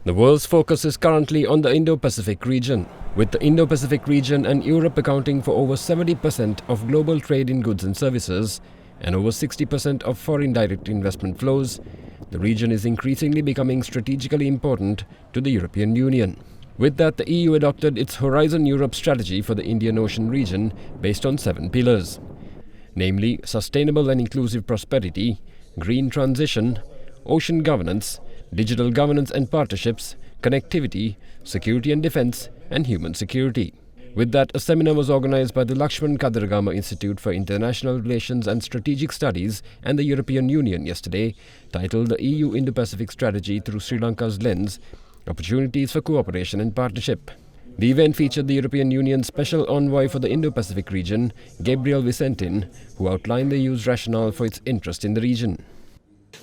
The world's focus is currently on the Indo-Pacific region, with the Indo-Pacific region and Europe accounting for over 70% of global trade in goods and services and over 60% of foreign direct investment flows. The region is increasingly becoming strategically important to the European Union. With that, the EU adopted its Horizon Europe strategy for the Indian Ocean region based on 7 pillars, namely sustainable and inclusive prosperity, green transition, ocean governance, digital governance and partnerships, connectivity, security and defense, and human security. With that, a seminar was organized by the Lakshman Kadirgama Institute for International Relations and Strategic Studies and the European Union yesterday, titled The EU Indo-Pacific Strategy Through Sri Lanka's Lens, Opportunities for Cooperation and Partnership. The event featured the European Union's Special Envoy for the Indo-Pacific region, Gabriel Vicentin, who outlined the EU's rationale for its interest in the region.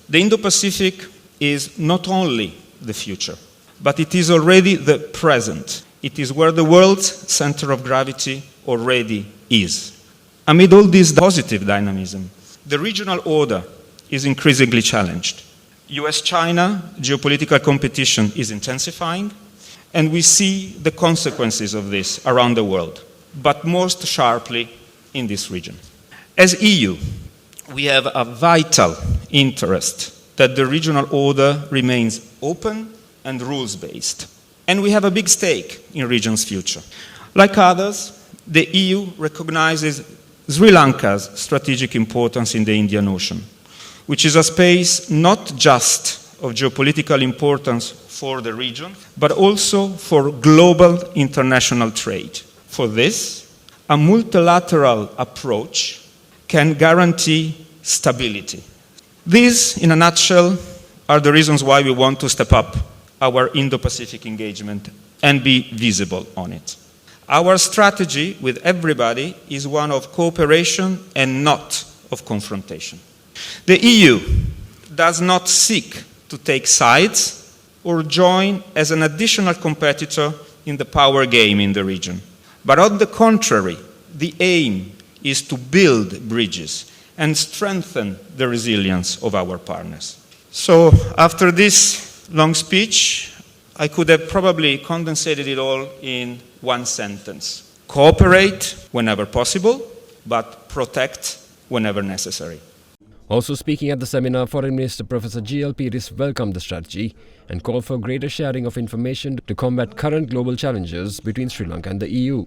The Indo-Pacific is not only the future, but it is already the present. It is where the world's center of gravity already is. Amid all this positive dynamism, the regional order is increasingly challenged. US-China geopolitical competition is intensifying, and we see the consequences of this around the world, but most sharply in this region. As EU, we have a vital interest that the regional order remains open and rules-based. And we have a big stake in region's future. Like others, the EU recognizes Sri Lanka's strategic importance in the Indian Ocean, which is a space not just of geopolitical importance for the region, but also for global international trade. For this, a multilateral approach can guarantee stability. These, in a nutshell, are the reasons why we want to step up our Indo-Pacific engagement and be visible on it. Our strategy with everybody is one of cooperation and not of confrontation. The EU does not seek to take sides or join as an additional competitor in the power game in the region. But on the contrary, the aim is to build bridges and strengthen the resilience of our partners. So, after this long speech, I could have probably condensated it all in one sentence. Cooperate whenever possible, but protect whenever necessary. Also speaking at the seminar, Foreign Minister Professor GL Peiris welcomed the strategy and called for greater sharing of information to combat current global challenges between Sri Lanka and the EU.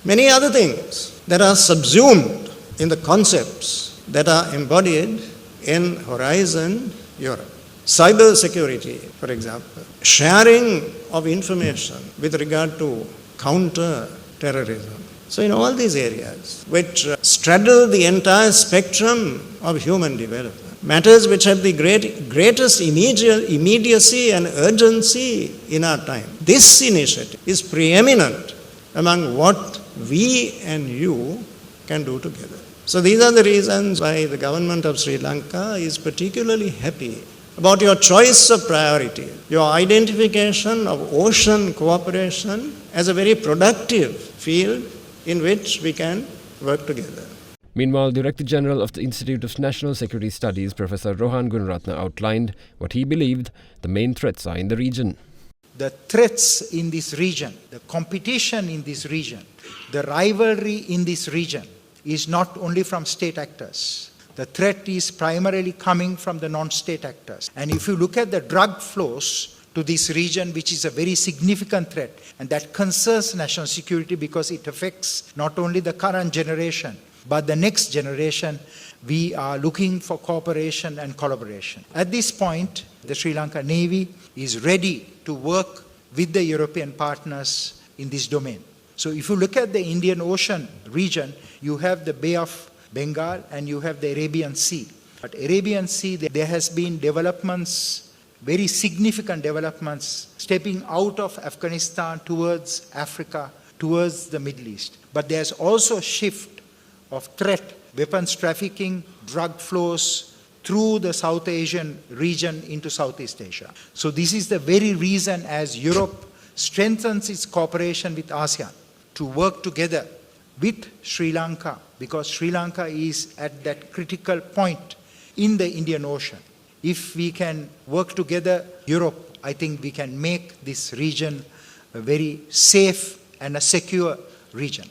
Many other things that are subsumed in the concepts that are embodied in Horizon Europe. Cyber security, for example. Sharing of information with regard to counter-terrorism. So in all these areas, which straddle the entire spectrum of human development, matters which have the greatest immediacy and urgency in our time. This initiative is preeminent among what we and you can do together. So these are the reasons why the government of Sri Lanka is particularly happy about your choice of priority, your identification of ocean cooperation as a very productive field in which we can work together. Meanwhile, Director General of the Institute of National Security Studies, Professor Rohan Gunaratna, outlined what he believed the main threats are in the region. The threats in this region, the competition in this region, the rivalry in this region is not only from state actors. The threat is primarily coming from the non-state actors. And if you look at the drug flows to this region, which is a very significant threat, and that concerns national security because it affects not only the current generation, but the next generation, we are looking for cooperation and collaboration. At this point, the Sri Lanka Navy is ready to work with the European partners in this domain. So if you look at the Indian Ocean region, you have the Bay of Bengal and you have the Arabian Sea. But Arabian Sea, there has been developments, very significant developments, stepping out of Afghanistan towards Africa, towards the Middle East. But there's also a shift of threat, weapons trafficking, drug flows through the South Asian region into Southeast Asia. So this is the very reason as Europe strengthens its cooperation with ASEAN to work together with Sri Lanka, because Sri Lanka is at that critical point in the Indian Ocean. If we can work together, Europe I think we can make this region a very safe and a secure region.